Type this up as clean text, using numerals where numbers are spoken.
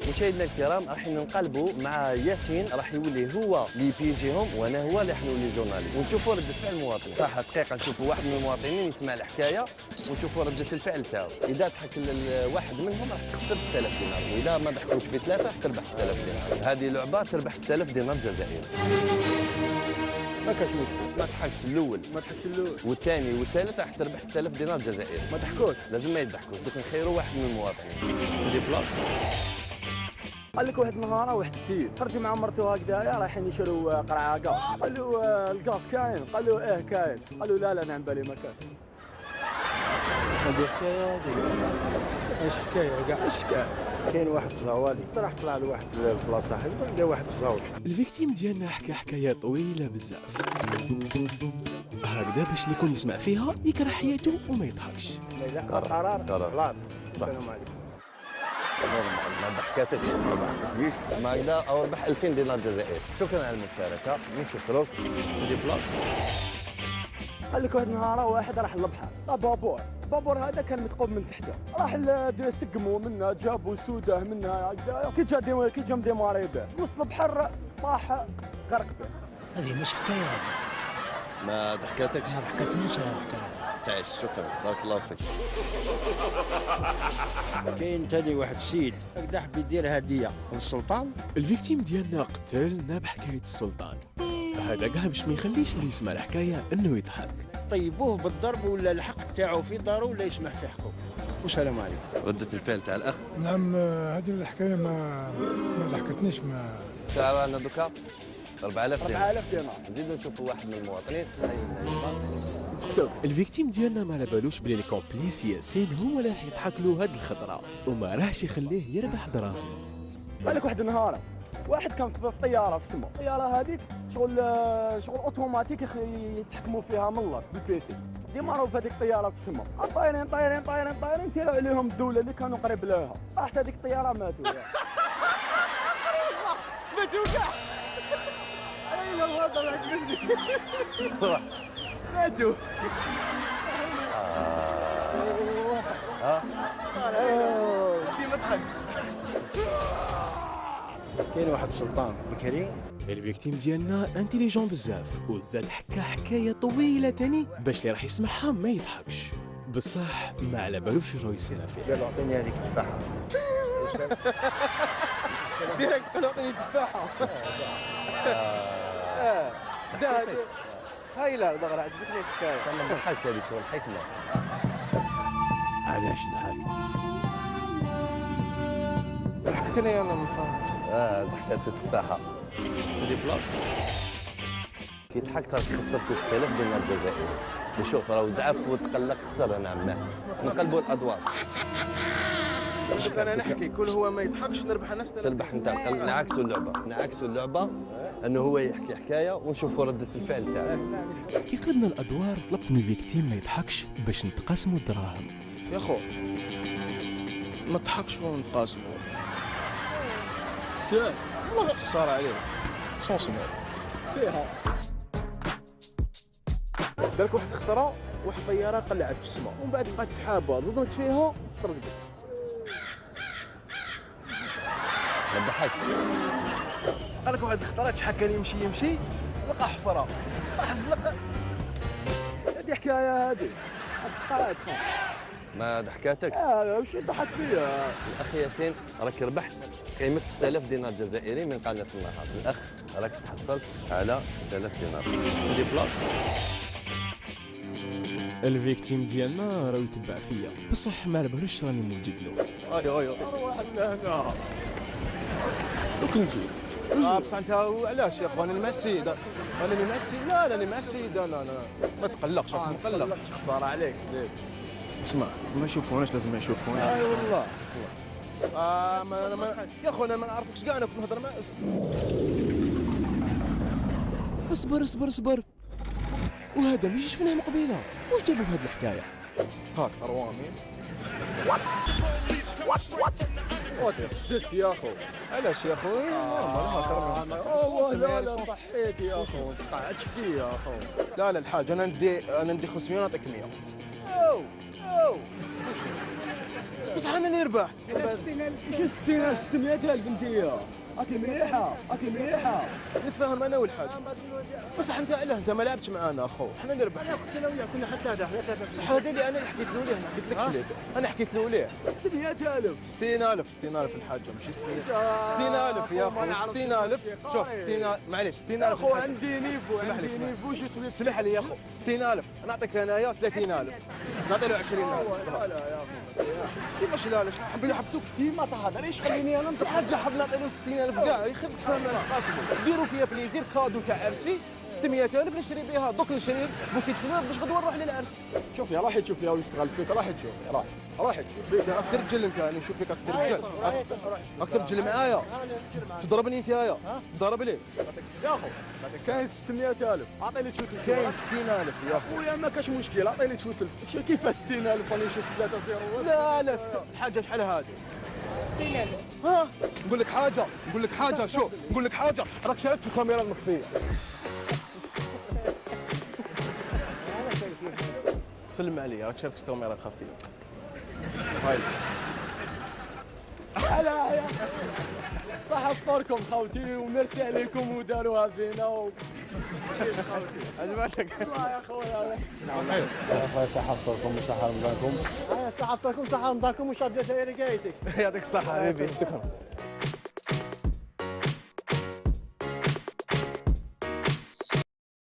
مشاهدينا الكرام راح ننقلبوا مع ياسين، راح يولي هو اللي بيجيهم وانا هو اللي حنولي جورناليست، ونشوفوا رده فعل المواطنين. صح دقيقه نشوفوا واحد من المواطنين يسمع الحكايه ونشوفوا رده الفعل تاعو. اذا ضحك واحد منهم راح تخسر 6000 دينار، واذا ما ضحكوش في ثلاثه تربح 6000 دينار. هذه لعبه تربح 6000 دينار جزائري. ما كاش مشكل. ما تضحكش الاول، ما تضحكش الاول، والثاني والثالث راح تربح 6000 دينار جزائري. ما ضحكوش. لازم ما يضحكوش، دوك نخيروا واحد من المواطنين. دي بلاص. قال لك واحد النهار واحد السيد خرج مع مرته هكذايا رايحين يشروا قرعه كاع. قال له الكاس كاين؟ قال له ايه كاين. قال له لا لا انا عن بالي ما كاين. هذه حكايه هذه. ايش حكايه كاع؟ ايش حكايه؟ كاين واحد الزوالي راح طلع لواحد البلاصه حلوه لقى واحد الزوج. الفيكتيم ديالنا حكى حكايه طويله بزاف هكذا باش اللي يكون يسمع فيها يكره حياته وما يضحكش. قرار خلاص. صح. السلام عليكم. ما ضحكاتكش ما هكذا او ربح 2000 دينار جزائري. شكرا على المشاركه، نشكروك. دي بلاص. قال لك واحد النهار واحد راح للبحر بابور. البابور هذا كان متقوم من تحته، راح سقموا منه جابوا سوده منها هكذايا. كي جا مديماري به وسط البحر طاح غرق به. هذه مش حكايه هذه. ما ضحكاتكش؟ ما ضحكتنيش الحكايه. تعيش. شكرا بارك الله فيك. كاين ثاني واحد السيد هكذا حب يدير هديه للسلطان. الفيكتيم ديالنا قتلنا بحكايه السلطان هذا كاع باش ما يخليش اللي يسمع الحكايه انه يضحك. طيبوه بالضرب ولا الحق تاعو في دارو ولا يسمح في حقه. والسلام عليكم. ردة الفعل تاع الاخ. نعم هذه الحكايه ما ضحكتنيش. ما ساعة انا دوكا 4000 دينار. 4000 دينار. نزيدو نشوفوا واحد من المواطنين. الفيكتيم ديالنا ما على بالوش بلي الكومبليس ياسين هو اللي راح يضحك له هاد الخضره وما راهش يخليه يربح دراهم. قال لك واحد النهار واحد كان في طياره في السماء. الطياره هذيك شغل اوتوماتيك يتحكموا فيها من الارض بالبيسي. ديما راهو في هذيك الطياره في السماء طايرين طايرين طايرين طايرين تيروا عليهم الدوله اللي كانوا قريب لها. راحت هذيك الطياره ماتوا. ماتوا كاع. اي لا والله عجبتني. ماتوا. ديما ضحك. كاين واحد السلطان بكري. الفيكتيم ديالنا انتيليجون بزاف وزاد حكى حكايه طويله تاني باش اللي راح يسمعها ما يضحكش بصح ما على بالوش شنو يستنى فيه. قال له اعطيني هذيك التفاحه. ديريكت قال له اعطيني تفاحه. هاي لا دغرا عجبتني الحكايه. ما ضحكش هذيك شغل حكمه. علاش ضحكت؟ ضحكتني انا من فوق. ضحكات في التفاحه. دي بلاص. كي ضحكت راك خسرت 6000 دينار جزائري. وشوف راه زعف وتقلق خسر. انا عماه نقلبوا الادوار. انا نحكي كل هو ما يضحكش نربح انا 6000. تربح انت. نعكسوا اللعبه انه هو يحكي حكايه ونشوفوا رده الفعل تاعه. كي قلنا الادوار طلبت من الفيكتيم ما يضحكش باش نتقاسموا الدراهم. يا خو ما تضحكش ونتقاسموا. سال والله غير خساره عليه. شنو فيها؟ بالك واحد اخترع واحد الطياره قلعت في السماء ومن بعد بقات سحابه صدمت فيها طردت. ما تضحكش. قال لك واحد اخترع شحال كان يمشي لقى حفره راح زلق. هذه حكايه هذه. ما ضحكاتكش؟ وش يضحك فيها؟ الاخ ياسين راك ربحت قيمه 6000 دينار جزائري من قناه النهار. الاخ راك تحصلت على 6000 دينار. دي بلاص. الفيكتيم ديالنا راه يتبع فيا بصح ما على بالوش راني موجد له. اي روح لهنا. دوك نجي. بصح انت علاش يا اخوان المسي انا المسي؟ لا انا المسي انا ما تقلقش راك مقلق. خساره عليك زيد. اسمع ما يشوفوناش لازم ما يشوفونا. اي والله. يا اخو انا ما نعرفكش كاع. انا كنت نهضر مع اصبر وهذا ما شفناه من قبيله. واش جابوا في هذه الحكايه؟ هاك اروامي. دس يا اخو. علاش يا اخو؟ لا صحيت يا اخو. قعدت فيه يا اخو. لا الحاج انا ندي 500 ونعطيك 100. بصح انا اللي ربحت. شو 60000 600000 انتيا؟ اكي مليحه نتفاهم انا والحاج. بصح انت لا انت ما لعبتش معانا اخو، حنا اللي ربحنا. انا كنت انا وياك كنا حتى ثلاثه احنا ثلاثه. بصح هذا اللي انا اللي حكيت له ليه، ما حكيت لكش ليه. انا حكيت له ليه 300000 60000 الحاجه ماشي 60000 يا اخو 60000. شوف 60000 معليش 60000 اخو عندي نيفو اسمح لي شو اسمح لي يا اخو 60000 نعطيك انايا 30000 نعطي له 20000. لا يا اخي كيفاش لا حبيت حبسوك كيما تهضر ايش خليني انا الحاج حب نعطي له 60000 كاع يخف تفهم قاسم ديروا فيا بليزير كادو تاع عرسي 600000 نشري بها دوك نشري بوكيت فلور باش غدوه نروح للعرس. شوف يا راح تشوف يا ويستغل فيك راح تشوف راح تشوف اكثر رجل انت انا نشوف فيك اكثر رجل اكثر رجل معايا تضربني انت يا ضرب لي يا اخو كاين 600000 اعطيني تشوت كاين 60000 يا اخو خويا ما كاش مشكل اعطيني تشوت كيف 60000 راني نشوف 3-0 لا الحاجه شحال هذه 60000 ها نقول لك حاجه شوف نقول لك حاجه راك شاركت في الكاميرا المخفيه سلم علي راك شاركت في الكاميرا الخفيه هاي هلا يا صح افطاركم خوتي وميرسي عليكم وداروها فينا عجبتك الله يا خويا صح افطركم وصح رمضانكم. صح افطركم صح رمضانكم وشاد جزائري جايتك. يعطيك الصحه حبيبي شكرا.